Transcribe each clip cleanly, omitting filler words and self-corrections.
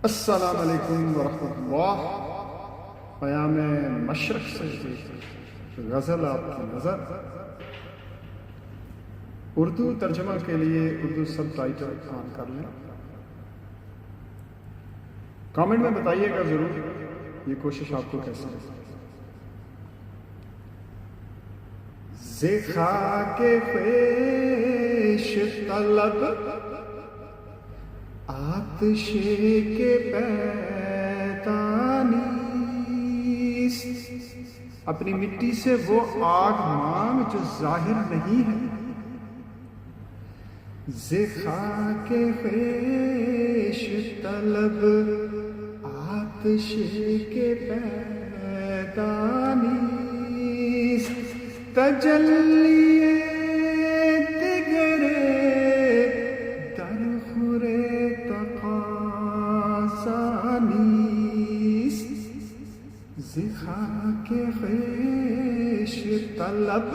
السلام علیکم ورحمۃ اللہ۔ قیام مشرق سے غزل آپ کی نظر، اردو ترجمہ کے لیے اردو سب ٹائٹل آن کر لیں۔ کامنٹ میں بتائیے گا ضرور یہ کوشش آپ کو کیسے ہے۔ خاک خویش طلب آتش کے پیتانی، اپنی مٹی سے وہ آگ مانگ جو ظاہر نہیں ہے۔ خاک خویش طلب آتش کے پیتانی، تجلی خاک خویش طلب،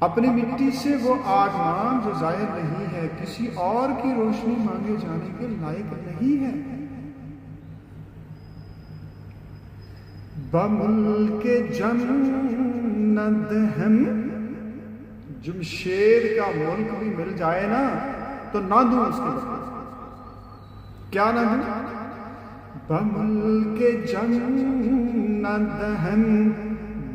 اپنی مٹی سے وہ آگ مانگ جو ظاہر نہیں ہے، کسی اور کی روشنی مانگے جانے کے لائق نہیں ہے۔ بملک جنت ہم، جمشید کا ملک بھی مل جائے نا تو نہ دوں اس کے بدلے۔ کیا نہ دوں؟ بملک جنت ہم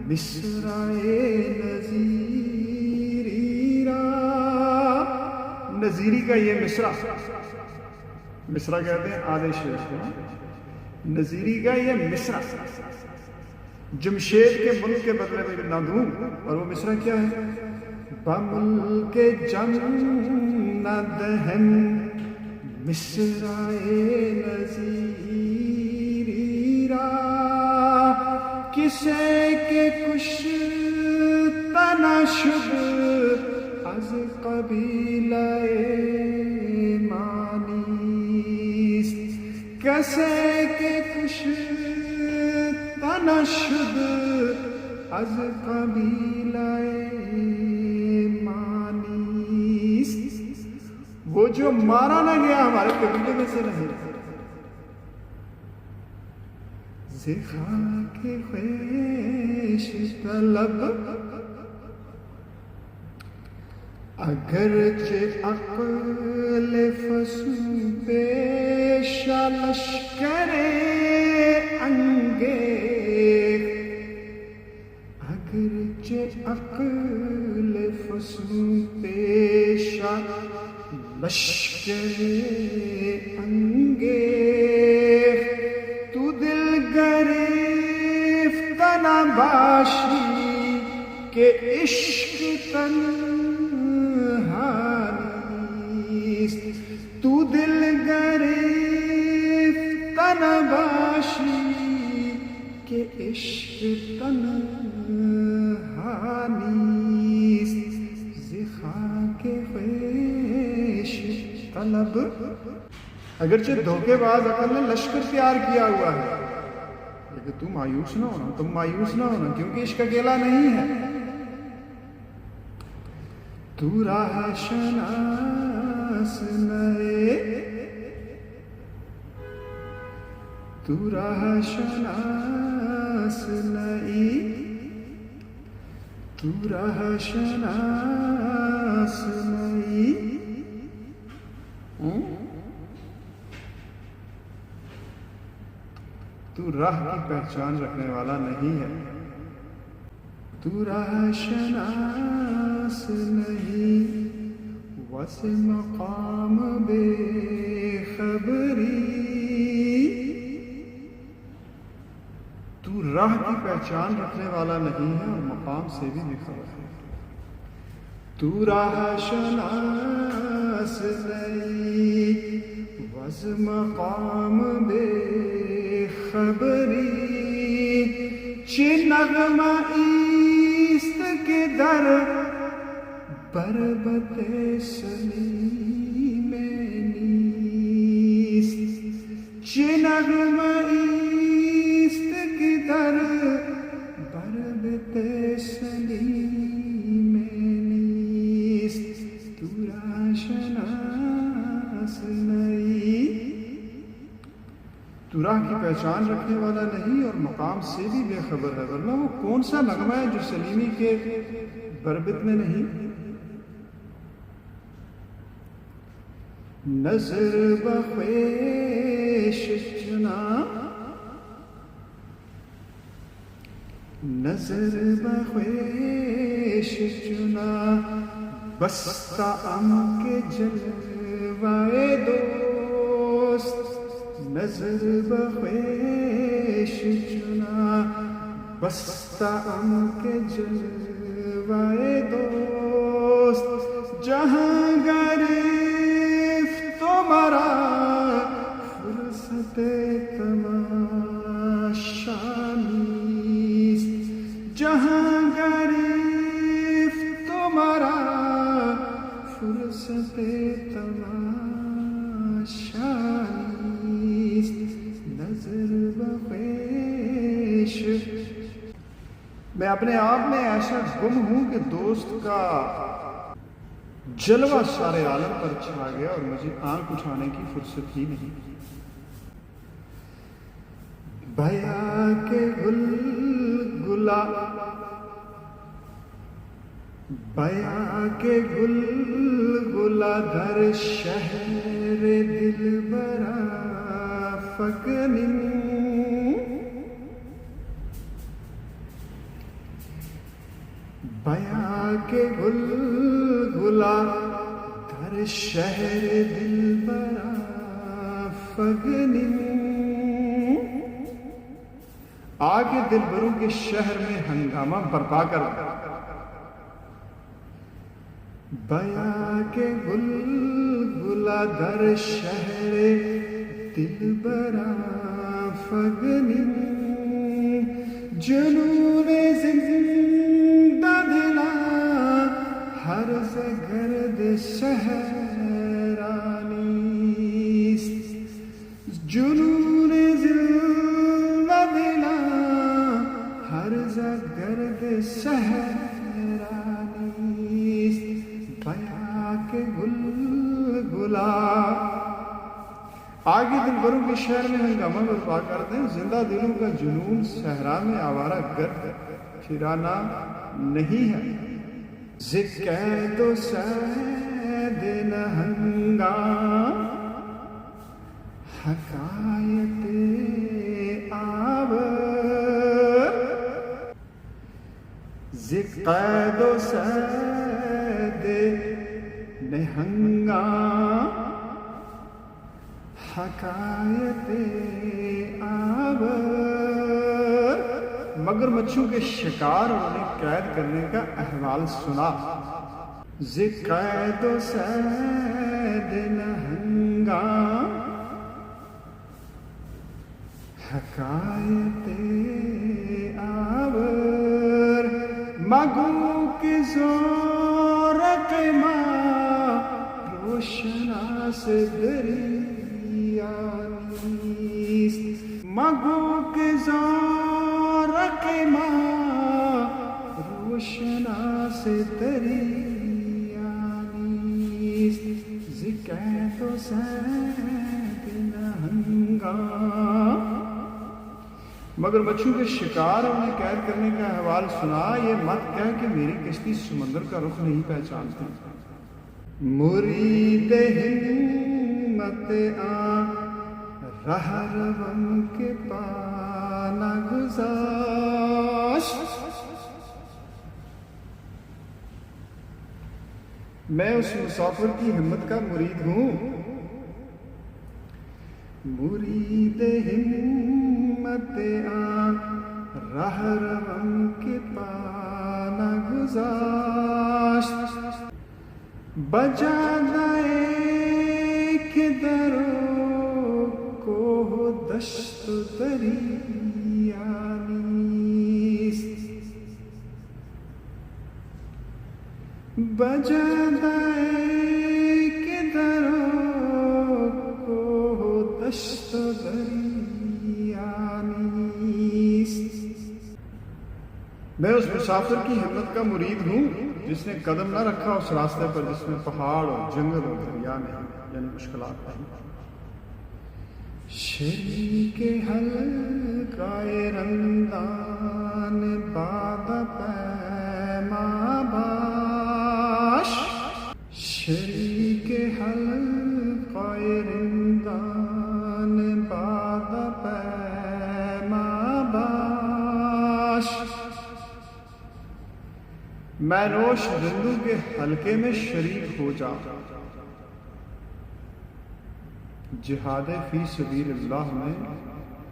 مصرائے نظیری را، نظیری کا یہ مصرع کہتے ہیں آدھے شعر کو، نظیری کا یہ مصرع جمشید کے ملک کے بدلے میں نہ دوں، اور وہ مصرع کیا ہے؟ بملک جنت ہم مصرائے نظیری را، کسے کے کش تنشد از قبیلہ مانیست، کسے کے کش تنشد از قبیلہ مانیست، وہ جو مارا نہ گیا ہمارے قبیلے میں سے نہیں۔ خاک خویش طلب، اگرچہ عقل فسوپیش لشکر انگیخت، اگرچہ عقل فسوپیش لشکر انگیخت، تو دل گرفت نہ باشی کہ عشق تنہا نیست، تو دل گرفت نہ باشی کہ عشق تنہا نیست۔ خاک خویش طلب، اگرچہ دھوکے باز عقل نے لشکر تیار کیا ہوا ہے، لیکن تم مایوس نہ ہونا، تم مایوس نہ ہونا، کیونکہ عشق اکیلا نہیں ہے۔ تو راہ شناس نئے، تو راہ شناس نئی، تو راہ شناس نئی، تو راہ کی پہچان رکھنے والا نہیں ہے۔ تو راہ شناس نہیں، وس مقام بے خبری، تو راہ کی پہچان رکھنے والا نہیں ہے اور مقام سے بھی بے خبر ہے۔ تو راہ شناس نہیں، وس مقام بے خبری، چه نغمہ ایست کے در بربط سلیم نیست، چه نغمہ ایست کے در بربط سلیم نیست، تو را شناس مسنئی، تو راہ کی پہچان رکھنے والا نہیں اور مقام سے بھی بے خبر ہے، ورنہ وہ کون سا نغمہ ہے جو سلیمی کے بربط میں نہیں؟ نظر بخویش چنا، نظر بخویش چنا، بستہ ام کے جلوائے دوست، نظر بخویش چنا، بستہ ام کے جلوائے دوست، جہاں گریفت تمہارا فرصت تماشا نیست، جہاں گریفت تمہارا فرصت تماشا نیست، نظر بخویش۔ میں اپنے آپ میں ایسا گم ہوں کہ دوست کا جلوہ سارے عالم پر چھا گیا اور مجھے آنکھ اٹھانے کی فرصت ہی نہیں۔ بھیا کے گل گلا، بیا کے گل گلا در شہر دل برا فکنی، بیا کے گل گلا در شہر دل برا فکنی، آگے دلبروں کے شہر میں ہنگامہ برپا کر، بیا کے گل گلا در شہر دل برا فکنی، جنون زندہ دلا ہر گرد شہرانیست، جنون زندہ دلا ہر گرد شہرانیست، بیا کے گل گلا، آگے دلبروں کے شہر میں ہنگامہ برپا کر دیں، زندہ دلوں کا جنون صحرا میں آوارہ گرد پھرانا نہیں ہے، ذکر و سید نہنگاں حکایت آور، ذکر و سید نہنگاں حکایت آور، مگر مچھوں کے شکار اور انہیں قید کرنے کا احوال سنا، ذکر و سید نہنگاں حکایت آور، مگو کے زورق ماں روشناس دریا نیست، مگو کے زورق ماں روشناس دریا نیست، ذکر و سید نہنگاں، مگر مچھو کے شکار اور انہیں قید کرنے کا احوال سنا، یہ مت کہہ کہ میری کشتی سمندر کا رخ نہیں پہچانتی، مرید ہمت آن رہ روم کے پانا گزاشت، میں اس مسافر کی ہمت کا مرید ہوں، مرید ہمت آن رہ روم کے پانا گزاشت، بجانائے کہ درو کو دشت و دریا نیست، بجانائے کہ درو کو دشت و دریا نیست، میں اس مسافر کی ہمت کا مرید ہوں، جس نے قدم نہ رکھا اس راستے پر جس میں پہاڑ اور جنگل اور دریا نہیں، یعنی مشکلات نہیں۔ شریک حلقۂ رندان باد پیما باش، شریک حلقۂ رندان باد پیما باش، میں نوش رندو کے حلقے میں شریک ہو جا، جہاد فی سبیل اللہ میں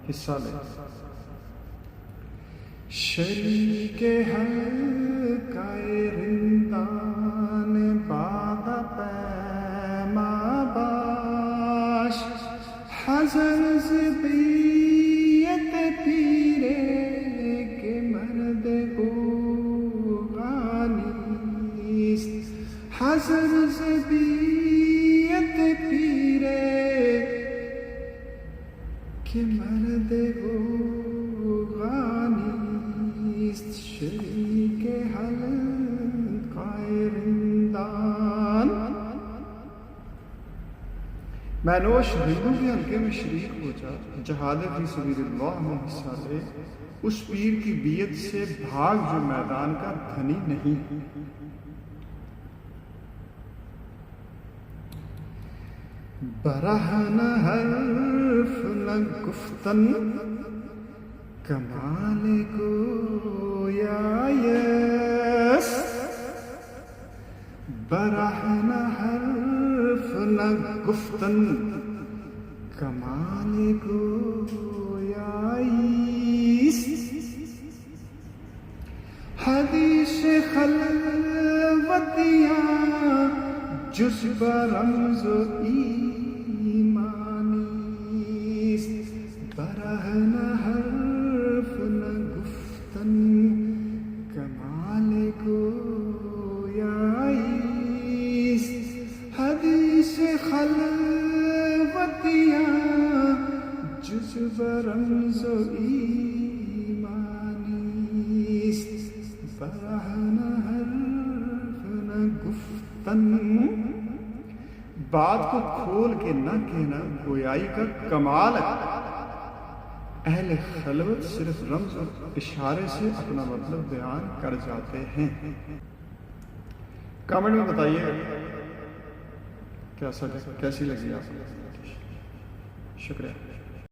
حصہ لے۔ شریک حلقۂ رندان باد پیما باش، حضر زبیت پیرے کے مرد اوغانیست، حضر زبیت پیرے کہ مرد اوغانیست، شریک حلقۂ رندان، میں نوش رندو کے حلقے میں شریک ہو جا، جہاد فی سبیل اللہ میں حصہ لے، اس پیر کی بیعت سے بھاگ جو میدان کا دھنی نہیں۔ برہنہ حرف نہ گفتن کمال گویایست، برہنہ حرف نہ گفتن کمال گویایست، حدیث خلوتیاں جز برمز و ایمانیست، برہنہ حرف نہ گفتن کمال گویایست، حدیث خلوتیاں جز برمز و ایمانیست، برہنہ حرف نہ گفتن، بات کو کھول کے نہ کہنا گویائی کا کمال ہے۔ اہل خلوت صرف رمز اور اشارے سے اپنا مطلب بیان کر جاتے ہیں۔ کامنٹ میں بتائیے کیسی لگی آپ کو۔ شکریہ۔